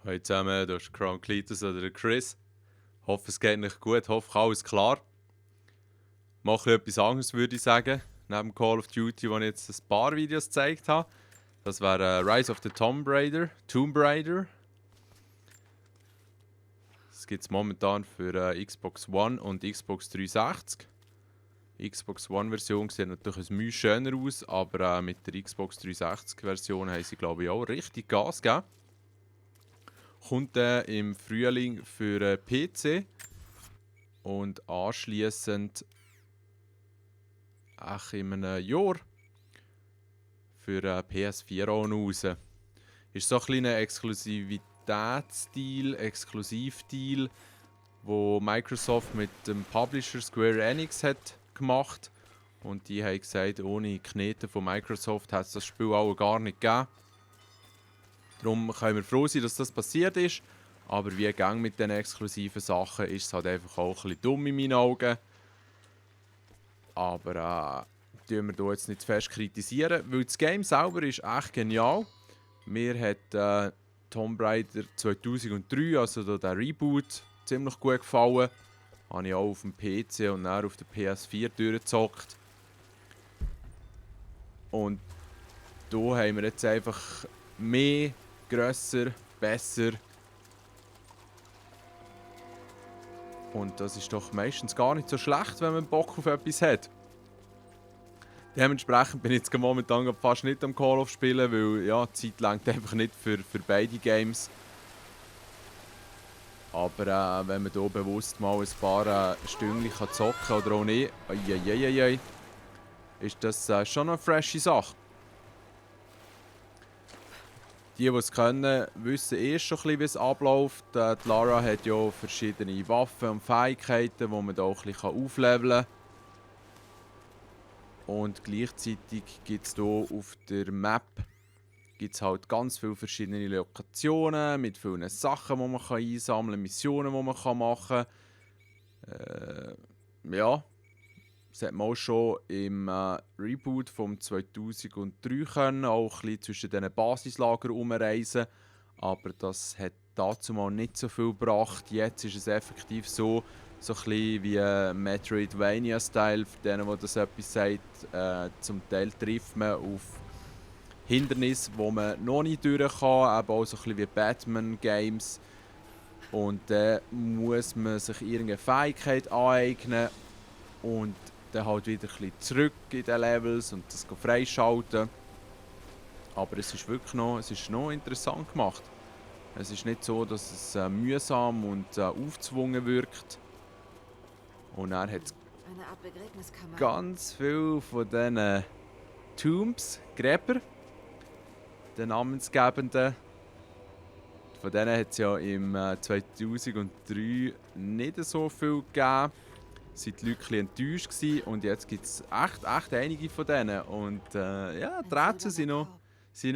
Hallo zusammen, das ist Crown Cletus oder der Chris. Hoffe, es geht nicht gut, hoffe, alles klar. Mache etwas anderes, würde ich sagen. Neben Call of Duty, wo ich jetzt ein paar Videos gezeigt habe. Das wäre Rise of the Tomb Raider. Das gibt es momentan für Xbox One und Xbox 360. Die Xbox One-Version sieht natürlich ein Mühe schöner aus, aber mit der Xbox 360-Version haben sie, glaube ich, auch richtig Gas gegeben. Kommt im Frühling für PC und anschliessend in einem Jahr für PS4 auch noch raus. Ist so ein kleiner Exklusivdeal, wo Microsoft mit dem Publisher Square Enix hat gemacht. Und die haben gesagt, ohne Knete von Microsoft hat es das Spiel auch gar nicht gegeben. Darum können wir froh sein, dass das passiert ist. Aber wie gang mit den exklusiven Sachen ist es halt einfach auch ein bisschen dumm in meinen Augen. Aber tun wir hier jetzt nicht zu fest kritisieren, weil das Game selber ist echt genial. Mir hat Tomb Raider 2003, also der Reboot, ziemlich gut gefallen. Habe ich auch auf dem PC und dann auf der PS4 durchgezockt. Und hier haben wir jetzt einfach mehr, grösser, besser. Und das ist doch meistens gar nicht so schlecht, wenn man Bock auf etwas hat. Dementsprechend bin ich jetzt momentan fast nicht am Call of spielen, weil ja, die Zeit reicht einfach nicht für beide Games. Aber wenn man hier bewusst mal ein paar Stündchen zocken kann oder auch nicht, ist das schon eine frische Sache. Die es können, wissen schon ein bisschen, wie es abläuft. Die Lara hat ja verschiedene Waffen und Fähigkeiten, die man hier auch ein bisschen aufleveln kann. Und gleichzeitig gibt es hier auf der Map halt ganz viele verschiedene Lokationen mit vielen Sachen, die man einsammeln kann, Missionen, die man machen kann. Ja, das hat man auch schon im Reboot vom 2003 können, auch ein bisschen zwischen diesen Basislagern herumreisen. Aber das hat dazu mal nicht so viel gebracht. Jetzt ist es effektiv so ein bisschen wie Metroidvania-Style, für denen, die das etwas sagt. Zum Teil trifft man auf Hindernisse, wo man noch nicht durch kann, eben auch so ein bisschen wie Batman-Games. Und dann muss man sich irgendeine Fähigkeit aneignen und dann halt wieder ein bisschen zurück in den Levels und das freischalten. Aber es ist wirklich noch interessant gemacht. Es ist nicht so, dass es mühsam und aufgezwungen wirkt. Und er hat ganz viele von diesen Tombs, Gräber, den namensgebenden. Von denen hat es ja im 2003 nicht so viel gegeben. Sind die Leute enttäuscht gewesen. Und jetzt gibt es echt einige von denen. Und ja, die Rätsel sind noch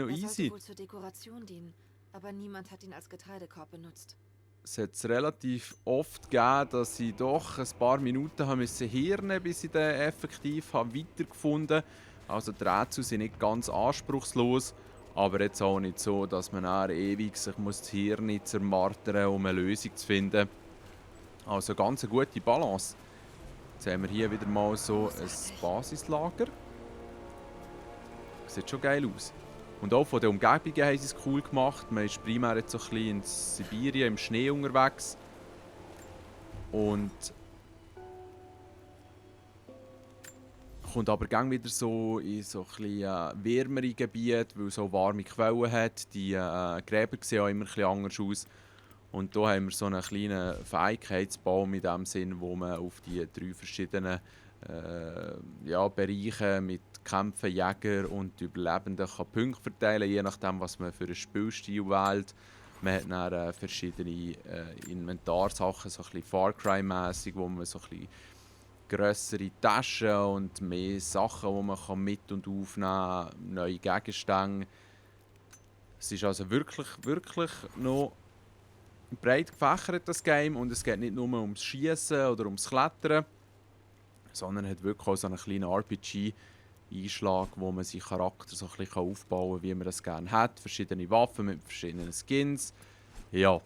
easy. Wohl zur Dekoration dienen, aber niemand hat ihn als Getreidekorb benutzt. Es hat es relativ oft gegeben, dass ich doch ein paar Minuten haben müssen hirnen, bis ich den effektiv weitergefunden habe. Also die Rätsel sind nicht ganz anspruchslos, aber jetzt auch nicht so, dass man dann ewig sich das Hirn zermartern muss, um eine Lösung zu finden. Also ganz eine gute Balance. Jetzt haben wir hier wieder mal so ein Basislager. Sieht schon geil aus. Und auch von den Umgebungen haben sie es cool gemacht. Man ist primär jetzt so ein bisschen in Sibirien im Schnee unterwegs. Und kommt aber gang wieder so in so ein bisschen wärmere Gebiete, weil es so warme Quellen hat. Die Gräber sehen auch immer ein bisschen anders aus. Und hier haben wir so einen kleinen Fähigkeitsbaum in dem Sinn, wo man auf die 3 verschiedenen Bereiche mit Kämpfen, Jäger und Überlebenden kann Punkte verteilen, je nachdem, was man für einen Spielstil wählt. Man hat dann verschiedene Inventarsachen, so ein bisschen Far Cry-mässig, wo man so ein bisschen grössere Taschen und mehr Sachen, die man mit und aufnehmen kann, neue Gegenstände. Es ist also wirklich noch breit gefächert, das Game, und es geht nicht nur ums Schießen oder ums Klettern, sondern hat wirklich auch so einen kleinen RPG-Einschlag, wo man seinen Charakter so ein bisschen aufbauen kann, wie man das gerne hat. Verschiedene Waffen mit verschiedenen Skins. Ja.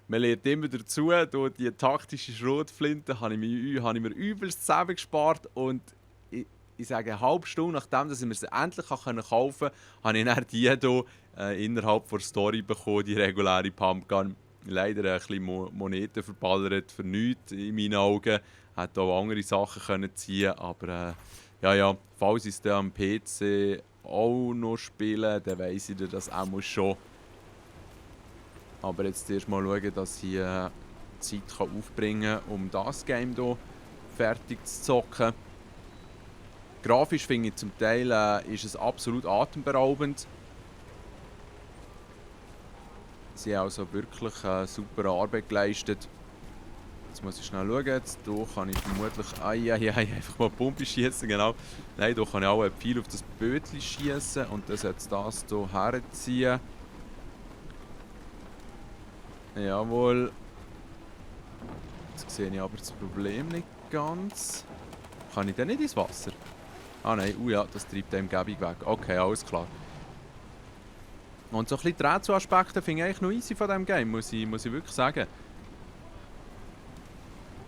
Man lernt immer dazu, durch die taktische Schrotflinte habe ich mir übelst zusammengespart und ich sage, eine halbe Stunde nachdem dass ich mir sie endlich kaufen konnte, habe ich dann die hier innerhalb der Story bekommen, die reguläre Pumpgun. Leider ein bisschen Moneten verballert, für nichts in meinen Augen. Hätte auch andere Sachen können ziehen, aber ja, falls ich es dann am PC auch noch spiele, dann weiss ich das auch schon. Aber jetzt erst mal schauen, dass ich Zeit aufbringen kann, um das Game hier fertig zu zocken. Grafisch finde ich zum Teil ist es absolut atemberaubend. Sie haben also wirklich super Arbeit geleistet. Jetzt muss ich schnell schauen. Jetzt hier kann ich vermutlich einfach mal Pumpe schießen, genau. Nein, hier kann ich auch viel auf das Bötchen schießen und dann jetzt das hier herziehen. Jawohl. Jetzt sehe ich aber das Problem nicht ganz. Kann ich denn nicht ins Wasser? Ah nein, ja, das treibt die Umgebung weg. Okay, alles klar. Und so ein bisschen die Rätselaspekte finde ich eigentlich noch easy von diesem Game, muss ich wirklich sagen.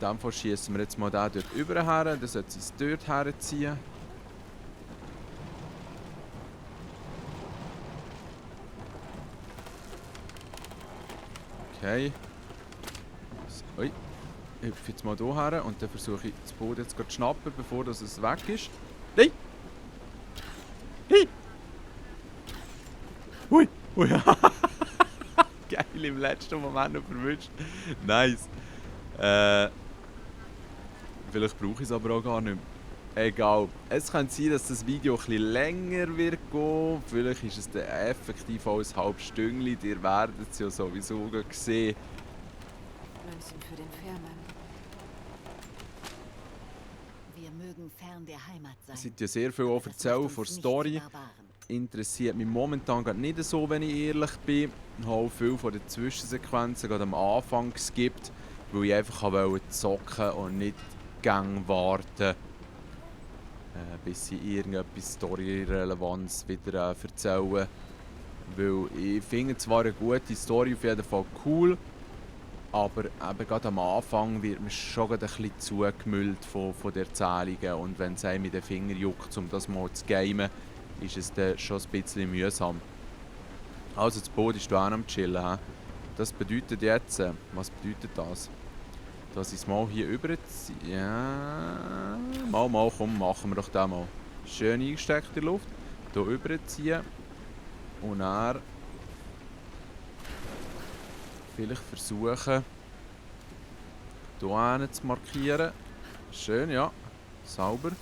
In dem Fall schießen wir jetzt mal den dort rüber her, dann sollte es dort herziehen. Okay. Ui. Ich hüpfe jetzt mal hier her und dann versuche ich das Boot jetzt zu schnappen, bevor es weg ist. Nein! Hey! Ui! Ui! Geil, im letzten Moment noch verwünscht. Nice. Vielleicht brauche ich es aber auch gar nicht mehr. Egal. Es kann sein, dass das Video etwas länger wird gehen. Vielleicht ist es dann effektiv auch ein halbes Stündchen. Ihr werdet es ja sowieso sehen. Münzen für den Fährmann. Wir mögen fern der Heimat sein. Es sind ja sehr viel auch erzählt von der Story. Interessiert mich momentan gerade nicht so, wenn ich ehrlich bin. Ich habe viel von den Zwischensequenzen gerade am Anfang geskippt, weil ich einfach wollte zocken und nicht gang warten, bis sie irgendetwas Story-Relevanz wieder erzählen. Weil ich finde zwar eine gute Story auf jeden Fall cool, aber eben gerade am Anfang wird man schon ein bisschen zugemüllt von den Erzählungen und wenn es einem in den Finger juckt, um das mal zu gamen, ist es dann schon ein bisschen mühsam. Also das Boot ist hier auch am Chillen. He? Das bedeutet jetzt, was bedeutet das? Dass ich es mal hier überziehe. Ja, mal, komm, machen wir doch das mal. Schön eingesteckt in die Luft. Hier überziehen. Und dann vielleicht versuchen, hier hinten zu markieren. Schön, ja. Sauber.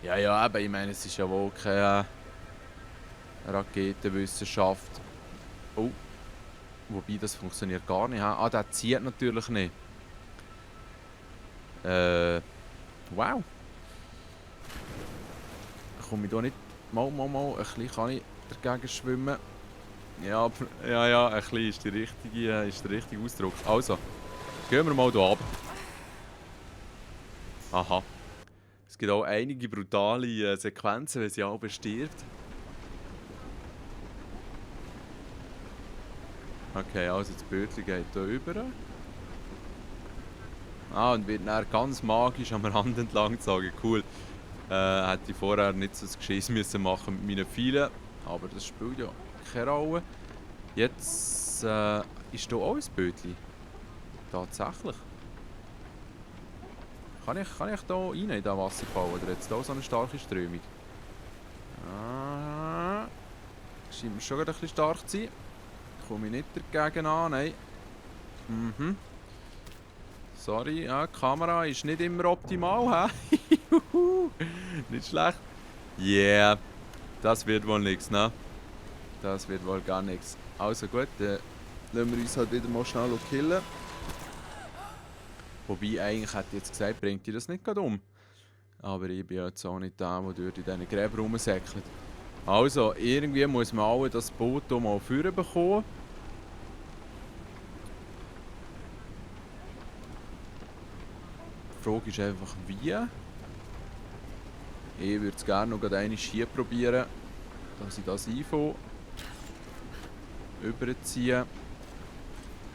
Ja, aber ich meine, es ist ja wohl keine Raketenwissenschaft. Oh. Wobei, das funktioniert gar nicht. Ah, der zieht natürlich nicht. Wow. Komme ich hier nicht... Mal. Ein bisschen kann ich dagegen schwimmen. Ja, ein bisschen ist der richtige Ausdruck. Also, gehen wir mal hier ab. Aha. Es gibt auch einige brutale Sequenzen, wenn sie alle stirbt. Okay, also das Bötchen geht hier rüber. Ah, und wird dann ganz magisch am Rand entlang gezogen. Cool. Hätte ich vorher nicht so ein Geschiss müssen machen mit meinen Pfeilen. Aber das spielt ja keine Rolle. Jetzt ist hier auch ein Bötchen. Tatsächlich. Kann ich hier rein in diesen Wasserfall? Oder jetzt hier so eine starke Strömung? Scheint mir schon ein bisschen stark zu sein. Komme ich nicht dagegen an, nein. Sorry, ja, die Kamera ist nicht immer optimal, hä? Nicht schlecht. Yeah, das wird wohl nichts, ne? Das wird wohl gar nichts. Also gut, dann lassen wir uns halt wieder mal schnell killen. Wobei, eigentlich hätte ich jetzt gesagt, bringt ihr das nicht gerade um. Aber ich bin jetzt auch nicht der, der durch diesen Gräber rumsäckelt. Also, irgendwie muss man alle das Boot hier mal führen bekommen. Die Frage ist einfach, wie. Ich würde es gerne noch einmal hier probieren, dass ich das einfange. überziehen.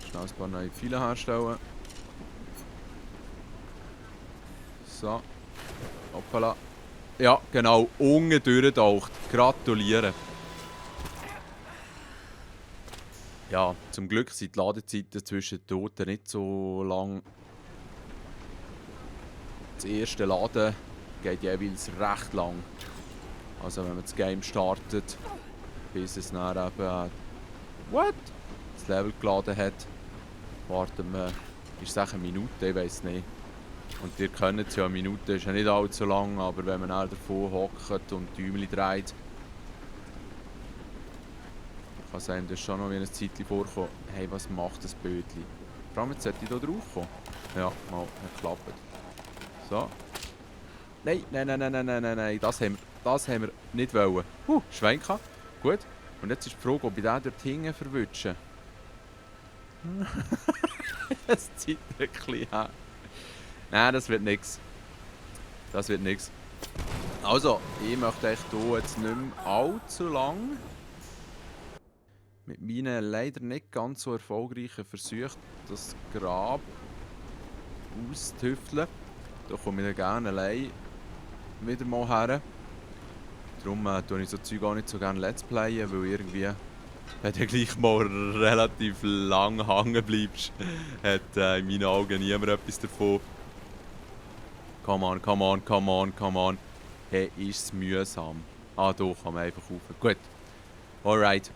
Schnell ein paar neue Pfeile herstellen. So. Hoppala. Ja, genau. Unten durchtaucht. Gratuliere. Ja, zum Glück sind die Ladezeiten zwischen den Toten nicht so lang. Das erste Laden geht jeweils recht lang. Also wenn man das Game startet, bis es dann eben das Level geladen hat, warten wir, ist es eine Minute, ich weiß nicht. Und ihr kennt es ja, eine Minute ist ja nicht allzu lang, aber wenn man dann davon hockt und Däumchen dreht, kann es einem das schon noch wie ein Zeitchen vorkommen, hey, was macht das Bötchen? Vor allem jetzt sollte ich da drauf kommen. Ja, mal, hat geklappt. So. Nein, nein, nein, nein, nein, nein, nein, nein, das haben wir nicht wollen. Schwein gehabt. Gut. Und jetzt ist die Frage, ob ich den dort hinten verwünsche. Es zieht ein bisschen her. Nein, das wird nichts. Das wird nichts. Also, ich möchte euch hier jetzt nicht mehr allzu lang mit meinen leider nicht ganz so erfolgreichen Versuchen das Grab auszutüfteln. Da komme ich dann gerne allein wieder mal her. Darum tue ich so Zeug auch nicht so gerne Let's Playen, weil irgendwie, wenn du gleich mal relativ lang hängen bleibst, hat in meinen Augen niemand etwas davon. Come on, come on, come on, come on. Hey, ist es mühsam. Ah, da kann man einfach rauf. Gut. Alright.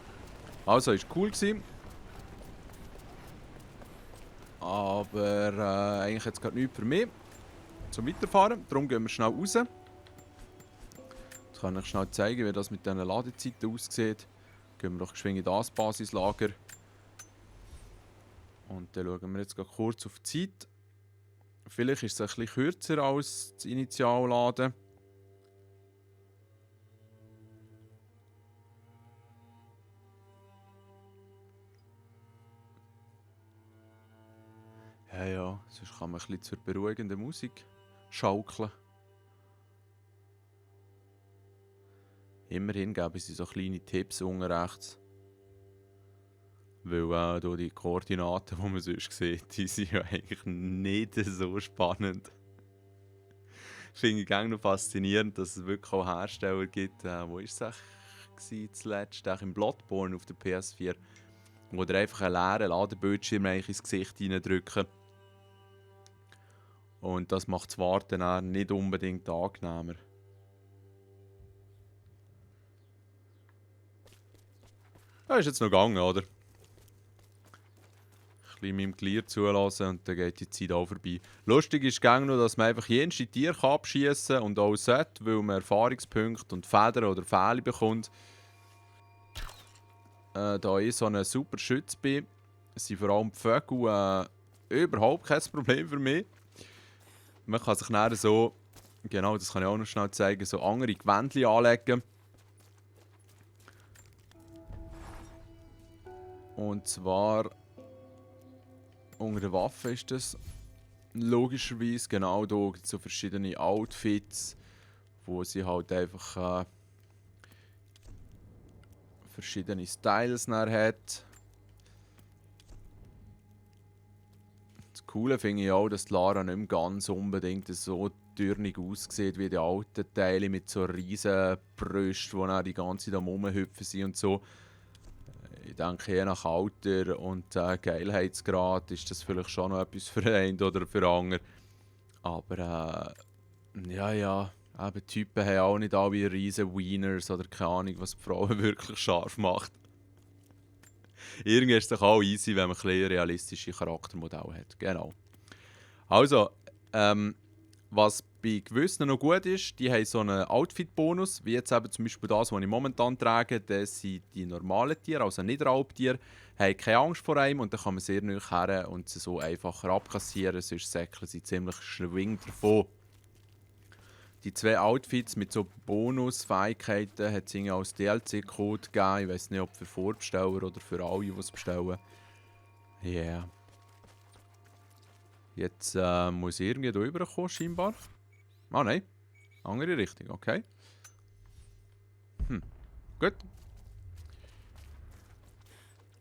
Also, ist cool gewesen. Aber eigentlich jetzt gerade nichts für mich zum Weiterfahren. Darum gehen wir schnell raus. Jetzt kann ich schnell zeigen, wie das mit diesen Ladezeiten aussieht. Gehen wir doch geschwind in das Basislager. Und dann schauen wir jetzt gerade kurz auf die Zeit. Vielleicht ist es ein bisschen kürzer als das Initialladen. Ja, sonst kann man ein bisschen zur beruhigenden Musik schaukeln. Immerhin geben sie so kleine Tipps unten rechts. Weil hier die Koordinaten, die man sonst sieht, die sind ja eigentlich nicht so spannend. Ich finde es noch faszinierend, dass es wirklich auch Hersteller gibt. Wo war es eigentlich zuletzt? Im Bloodborne auf der PS4. Wo dir einfach einen leeren Ladebildschirm ins Gesicht reindrücken. Und das macht das Warten dann nicht unbedingt angenehmer. Ja, ist jetzt noch gegangen, oder? Ein bisschen meinem Glier zulassen und dann geht die Zeit auch vorbei. Lustig ist noch, dass man einfach jenste Tier abschießen kann und auch sollte, weil man Erfahrungspunkte und Federn oder Pfähle bekommt. Da ich so ein super Schütz bin, sind vor allem die Vögel überhaupt kein Problem für mich. Man kann sich dann so, genau das kann ich auch noch schnell zeigen, so andere Gewändchen anlegen. Und zwar unter der Waffe ist das logischerweise, genau da gibt es so verschiedene Outfits, wo sie halt einfach verschiedene Styles hat. Das Coole finde ich auch, dass die Lara nicht mehr ganz unbedingt so dürnig aussieht wie die alten Teile mit so riesen Brüsten, die dann die ganze Zeit am Rumhüpfen sind und so. Ich denke, je nach Alter und Geilheitsgrad ist das vielleicht schon noch etwas für einen oder für andere. Aber ja, eben Typen haben auch nicht alle riesen Wieners oder keine Ahnung, was die Frauen wirklich scharf macht. Irgendwie ist es doch auch easy, wenn man ein bisschen realistische Charaktermodelle hat. Genau. Also, was bei gewissen noch gut ist, die haben so einen Outfit-Bonus, wie jetzt eben zum Beispiel das, was ich momentan trage. Das sind die normalen Tiere, also nicht Raubtiere, haben keine Angst vor einem und dann kann man sehr nahe her und sie so einfacher abkassieren, sonst säckeln sie ziemlich schwingend davon. Die zwei Outfits mit so Bonusfähigkeiten hat es irgendwie als DLC-Code gegeben. Ich weiß nicht, ob für Vorbesteller oder für alle, die es bestellen. Ja. Yeah. Jetzt muss ich irgendwie hier rüberkommen, scheinbar. Ah nein, andere Richtung, okay. Gut.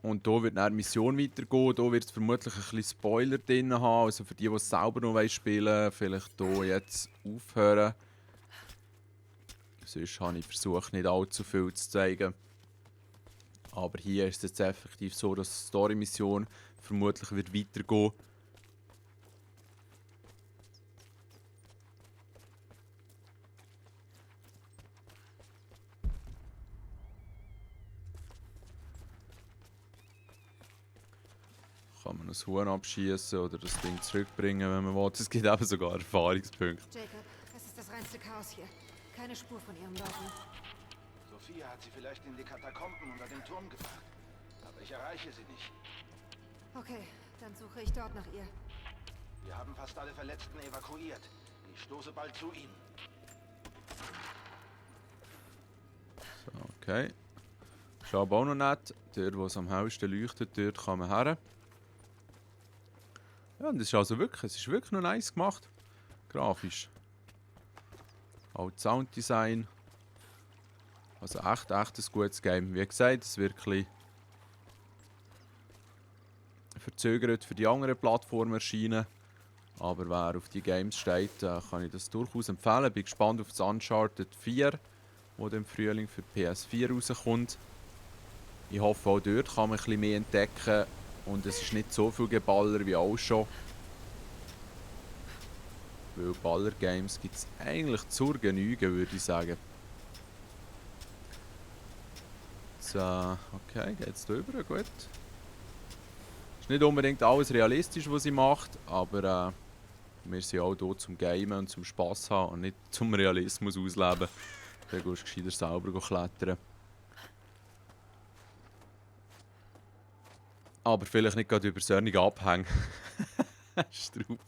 Und hier wird dann die Mission weitergehen. Hier wird es vermutlich ein bisschen Spoiler drin haben. Also für die, die es selber noch spielen wollen, vielleicht hier jetzt aufhören. Sonst habe ich versucht, nicht allzu viel zu zeigen. Aber hier ist es jetzt effektiv so, dass die Story-Mission vermutlich wird weitergehen. Kann man ein Huhn abschießen oder das Ding zurückbringen, wenn man will. Es gibt eben sogar Erfahrungspunkte. Jacob, es ist das reinste Chaos hier. Keine Spur von ihren Leuten. Sophia hat sie vielleicht in die Katakomben unter dem Turm gebracht. Aber ich erreiche sie nicht. Okay, dann suche ich dort nach ihr. Wir haben fast alle Verletzten evakuiert. Ich stoße bald zu ihnen. So, okay. Ist aber auch noch nett. Dort, wo es am hellsten leuchtet, dort kann man her. Ja, und es ist wirklich noch nice gemacht. Grafisch. Auch das Sounddesign. Also echt ein gutes Game. Wie gesagt, es wird ein bisschen verzögert für die anderen Plattformen erscheinen. Aber wer auf die Games steht, kann ich das durchaus empfehlen. Bin gespannt auf das Uncharted 4, das im Frühling für die PS4 rauskommt. Ich hoffe, auch dort kann man ein bisschen mehr entdecken. Und es ist nicht so viel Geballer wie auch schon. Weil Baller-Games gibt es eigentlich zur Genüge, würde ich sagen. So, okay, geht's da rüber, gut. Ist nicht unbedingt alles realistisch, was sie macht, aber wir sind auch hier zum Gamen und zum Spass haben und nicht zum Realismus ausleben. Dann gehst du gescheiter selber klettern. Aber vielleicht nicht gerade über Sörnig abhängen. Straub.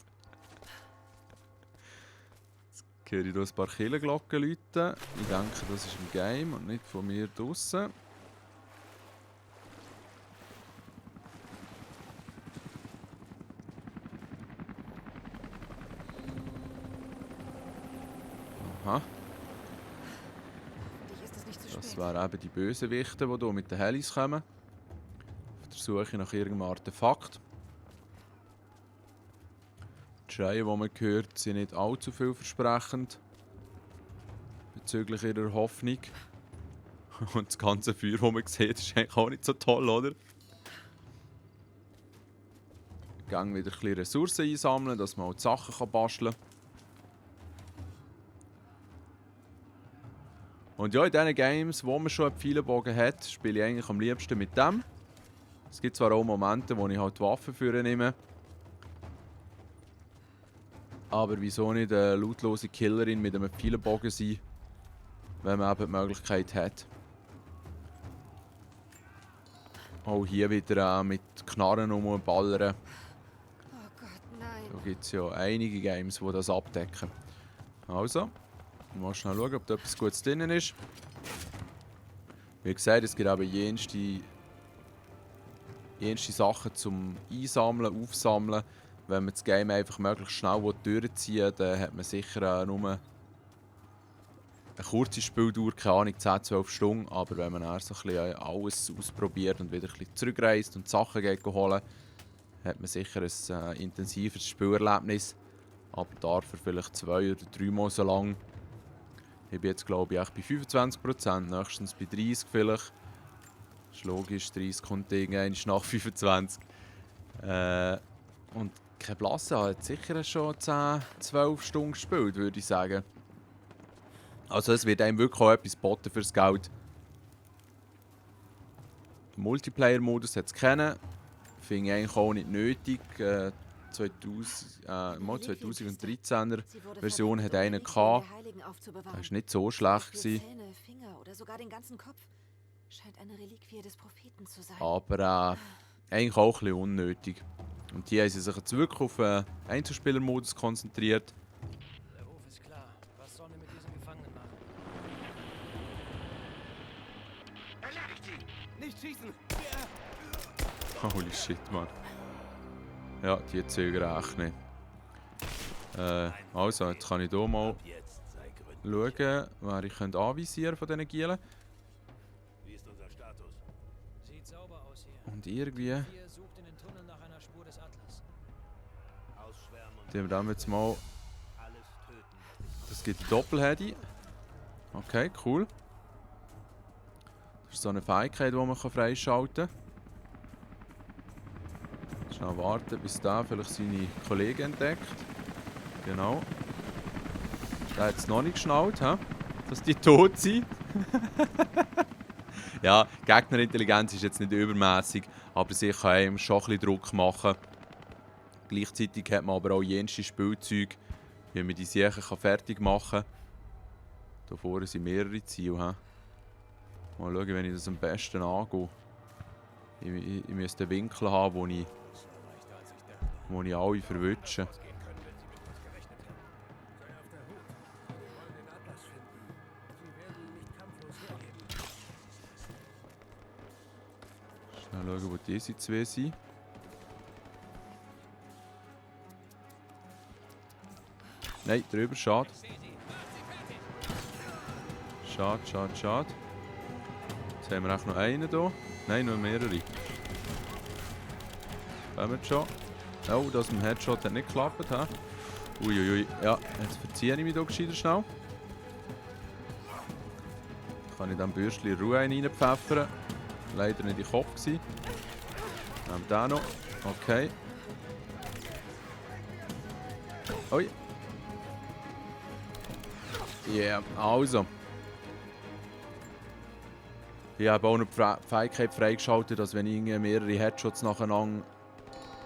Jetzt höre ich hier ein paar Kirchenglocken läuten. Ich denke, das ist im Game und nicht von mir draussen. Aha. Hoffentlich ist es nicht zu spät. Das wären eben die Bösewichte, die hier mit den Helis kommen. Auf der Suche nach irgendeinem Artefakt. Die Schreie, die man hört, sind nicht allzu vielversprechend. Bezüglich ihrer Hoffnung. Und das ganze Feuer, das man sieht, ist eigentlich auch nicht so toll, oder? Gang wieder ein bisschen Ressourcen einsammeln, dass man auch die Sachen basteln kann. Und ja, in diesen Games, wo man schon einen Pfeilenbogen hat, spiele ich eigentlich am liebsten mit dem. Es gibt zwar auch Momente, wo ich halt die Waffen nehme. Aber wieso nicht eine lautlose Killerin mit einem Pfeilenbogen sein, wenn man eben die Möglichkeit hat. Auch hier wieder mit Knarren rumballern. Oh Gott, nein. Da gibt es ja einige Games, die das abdecken. Also, mal schnell schauen, ob da etwas Gutes drin ist. Wie gesagt, es gibt eben jenste Sachen zum Einsammeln, Aufsammeln. Wenn man das Game einfach möglichst schnell durchziehen will, dann hat man sicher nur eine kurze Spieldauer, keine Ahnung, 10-12 Stunden. Aber wenn man erst so ein bisschen alles ausprobiert und wieder ein bisschen zurückreist und Sachen geht holen, hat man sicher ein intensiveres Spielerlebnis. Aber dafür vielleicht 2 oder 3 Mal so lang. Ich bin jetzt, glaube ich, bei 25%, nächstens bei 30 vielleicht. Das ist logisch, 30 kommt irgendwann nach 25. Und keine Blasse hat sicher schon 10-12 Stunden gespielt, würde ich sagen. Also es wird einem wirklich auch etwas geboten fürs Geld. Den Multiplayer-Modus hat es kennen. Finde ich eigentlich auch nicht nötig. 2013er Version hat einen gehabt. Das war nicht so schlecht gewesen. Zähne, Finger oder sogar den ganzen Kopf. Scheint eine Reliquie des Propheten zu sein. Aber eigentlich auch ein bisschen unnötig. Und hier haben sie sich jetzt wirklich auf Einzelspieler-Modus konzentriert. Der Ruf ist klar. Was sollen wir mit diesem Gefangenen machen? Erledigt sie! Nicht schießen! Holy shit, Mann. Ja, die zögern echt nicht. Also, jetzt kann ich hier mal schauen, wer ich anvisieren von diesen Gielen. Wie ist unser Status? Sieht so sauber aus hier. Und irgendwie... 4 sucht in den Tunnel nach einer Spur des Atlas. Die wir jetzt mal... Das gibt Doppelheady. Okay, cool. Das ist so eine Fähigkeit, die man freischalten kann. Schnell warten, bis der vielleicht seine Kollegen entdeckt. Genau. Der hat es noch nicht geschnallt, dass die tot sind. Ja, Gegnerintelligenz ist jetzt nicht übermäßig, aber sie kann einem schon ein bisschen Druck machen. Gleichzeitig hat man aber auch jenste Spielzeuge, wie man die Sachen fertig machen kann. Hier vorne sind mehrere Ziele. Mal schauen, wenn ich das am besten angehe. Ich müsste einen Winkel haben, wo ich alle verwünsche. Schnell schauen, wo diese zwei sind. Nein, drüber, schade. Schade. Jetzt haben wir auch noch einen hier. Nein, noch mehrere. Kommen wir schon. Oh, das mit dem Headshot hat nicht geklappt. Uiuiui. Ja, jetzt verziehe ich mich hier gescheiter schnell. Kann ich dann Bürstchen Ruhe reinpfeffern. Leider nicht in den Kopf gewesen. Nehmen den noch. Okay. Ui. Ja, also. Ich habe auch noch die Fähigkeit freigeschaltet, dass wenn ich mehrere Headshots nacheinander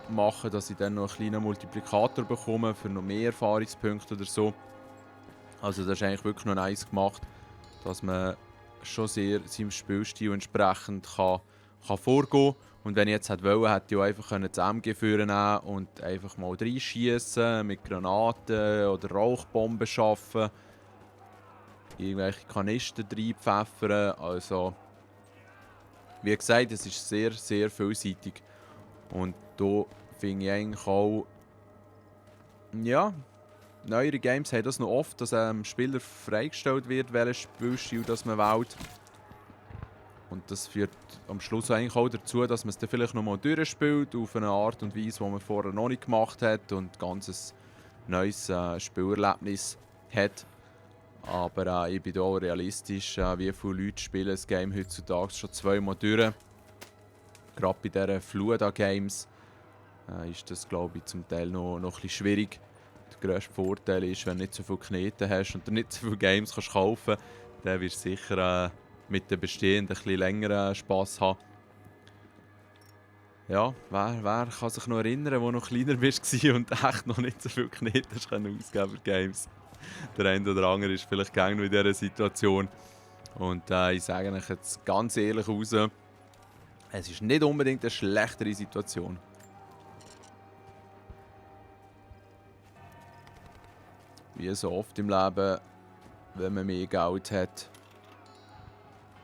mache, dass ich dann noch einen kleinen Multiplikator bekomme für noch mehr Erfahrungspunkte oder so. Also das ist eigentlich wirklich noch nice gemacht, dass man schon sehr seinem Spielstil entsprechend kann vorgehen. Und wenn ich jetzt wollte, hätte ich auch einfach das MG nehmen und einfach mal reinschießen, mit Granaten oder Rauchbomben schaffen, irgendwelche Kanister reinpfeffern. Also, wie gesagt, es ist sehr, sehr vielseitig. Und da finde ich eigentlich auch, ja, neuere Games haben das noch oft, dass einem Spieler freigestellt wird, welches Spielstil das man wählt. Und das führt am Schluss eigentlich auch dazu, dass man es dann vielleicht noch mal durchspielt, auf eine Art und Weise, die man vorher noch nicht gemacht hat und ein ganz neues Spielerlebnis hat. Aber ich bin da auch realistisch, wie viele Leute spielen das Game heutzutage schon zweimal durch. Gerade bei diesen Flut an Games ist das, glaube ich, zum Teil noch ein bisschen schwierig. Der grösste Vorteil ist, wenn du nicht so viele Knete hast und du nicht so viele Games kannst kaufen, dann wirst du sicher mit den bestehenden ein bisschen längeren Spass haben. Ja, wer kann sich noch erinnern, wo du noch kleiner warst und echt noch nicht so viele Knete hast ausgeben für Games? Der eine oder andere ist vielleicht gerne in dieser Situation. Und ich sage euch jetzt ganz ehrlich raus, es ist nicht unbedingt eine schlechtere Situation. Wie so oft im Leben, wenn man mehr Geld hat,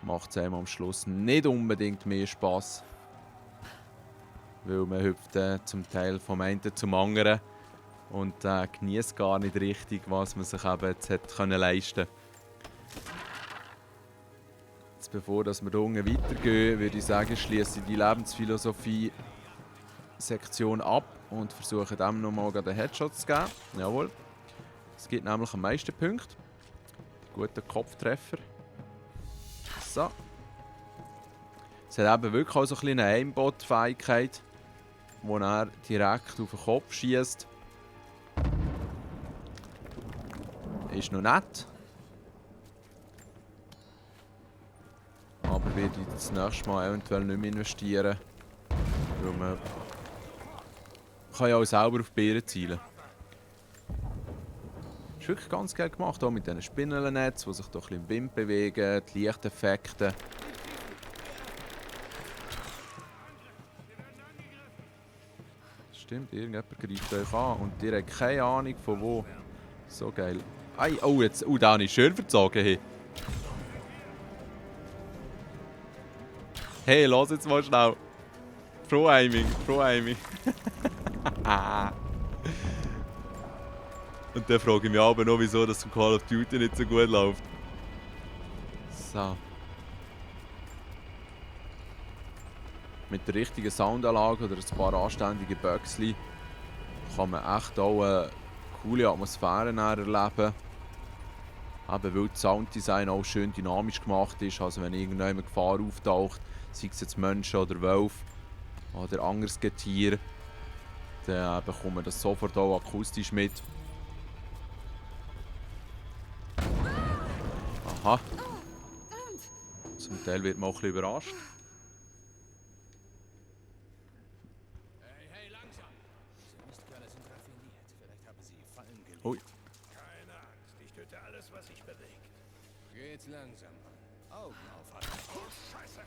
macht es einem am Schluss nicht unbedingt mehr Spass. Weil man hüpft zum Teil vom einen zum anderen und genießt gar nicht richtig, was man sich eben jetzt hat leisten konnte. Jetzt, bevor wir hier unten weitergehen, würde ich sagen, schließe ich die Lebensphilosophie-Sektion ab und versuche dem nochmal einen Headshot zu geben. Jawohl. Es gibt nämlich am meisten Punkte. Guter Kopftreffer. So. Es hat eben wirklich auch so ein eine Aimbot-Fähigkeit, wo er direkt auf den Kopf schießt. Ist noch nett. Aber werde ich das nächste Mal eventuell nicht mehr investieren. Weil man kann ja auch selber auf Beeren zielen. Das ist wirklich ganz geil gemacht, auch mit diesen Spinnennetzen, die sich doch ein bisschen im Wind bewegen, die Lichteffekte. Stimmt, irgendjemand greift euch an und ihr habt keine Ahnung von wo. So geil. Ei, oh, jetzt, da habe ich schön verzogen. Hey, los jetzt mal schnell. Pro-Aiming. Und dann frage ich mich aber noch, wieso das zum Call of Duty nicht so gut läuft. So. Mit der richtigen Soundanlage oder ein paar anständigen Böckchen kann man echt auch eine coole Atmosphäre erleben. Eben weil das Sounddesign auch schön dynamisch gemacht ist. Also wenn irgendeine Gefahr auftaucht, sei es jetzt Menschen oder Wölfe oder anderes Getier, dann bekommt man das sofort auch akustisch mit. Aha. Zum Teil wird man auch ein bisschen überrascht. Hey, langsam! Diese Mistkerle sind raffiniert. Vielleicht haben sie Fallen gelegt. Ui. Keine Angst, ich töte alles, was sich bewegt. Geht's langsam an. Augen aufhalten. Oh, Scheiße!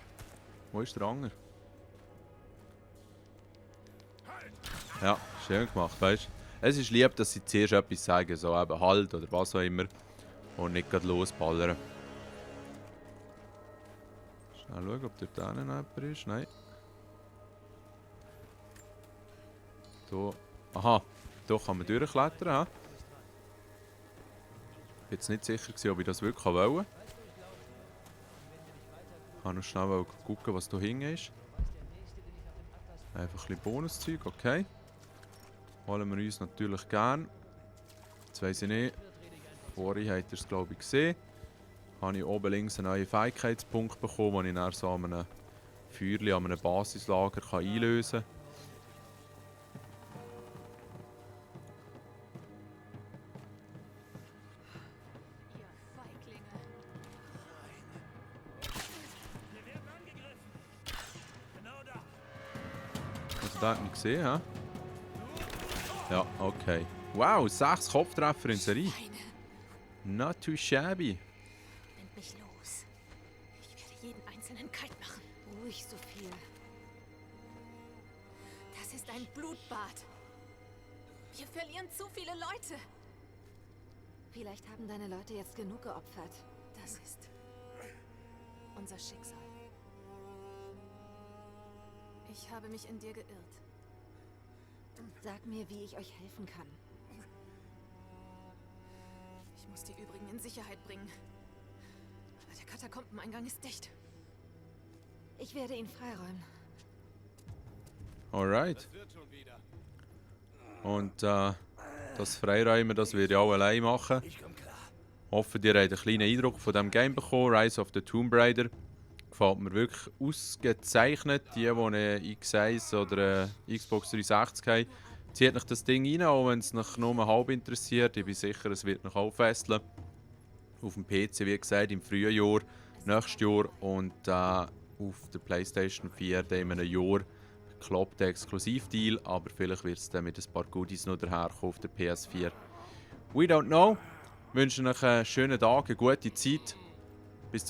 Wo ist der Anger? Halt! Ja, schön gemacht, weißt du? Es ist lieb, dass sie zuerst etwas sagen, so eben Halt oder was auch immer. Und nicht gerade losballern. Schnell schauen, ob dort hinten jemand ist. Nein. Hier. Aha, hier kann man durchklettern. He? Ich bin jetzt nicht sicher gewesen, ob ich das wirklich wollte. Ich kann noch schnell gucken, was da hinten ist. Einfach ein bisschen Bonuszeug, okay. Holen wir uns natürlich gern. Jetzt weiss ich nicht. Vorhin habt ihr es, glaube ich, gesehen. Habe ich oben links einen neuen Fähigkeitspunkt bekommen, den ich dann so an einem Feuerchen, an einem Basislager einlösen kann. Ihr Feiglinge. Wir werden angegriffen! Genau da! Also da hat man gesehen, hä? Ja, okay. Wow, 6 Kopftreffer in Serie. Schweine. Not too shabby. Bind mich los. Ich werde jeden einzelnen kalt machen. Ruhig, Sophia. Das ist ein Blutbad. Wir verlieren zu viele Leute. Vielleicht haben deine Leute jetzt genug geopfert. Das ist unser Schicksal. Ich habe mich in dir geirrt. Sag mir, wie ich euch helfen kann. Ich muss die übrigen in Sicherheit bringen. Aber der Katakombeneingang ist dicht. Ich werde ihn freiräumen. Alright. Wird schon wieder. Und das Freiräumen, das werde ich auch allein machen. Ich komm klar. Hoffe, ihr habt einen kleinen Eindruck von diesem Game bekommen. Rise of the Tomb Raider. Gefällt mir wirklich ausgezeichnet. Die eine X1 oder eine Xbox 360 haben, zieht euch das Ding rein, auch wenn es euch nur halb interessiert. Ich bin sicher, es wird euch auch fesseln. Auf dem PC, wie gesagt, im Frühjahr, nächstes Jahr und auf der PlayStation 4 dann in einem Jahr. Bekloppter Exklusivdeal, aber vielleicht wird es dann mit ein paar Goodies noch daherkommen auf der PS4. We don't know. Ich wünsche euch einen schönen Tag, eine gute Zeit.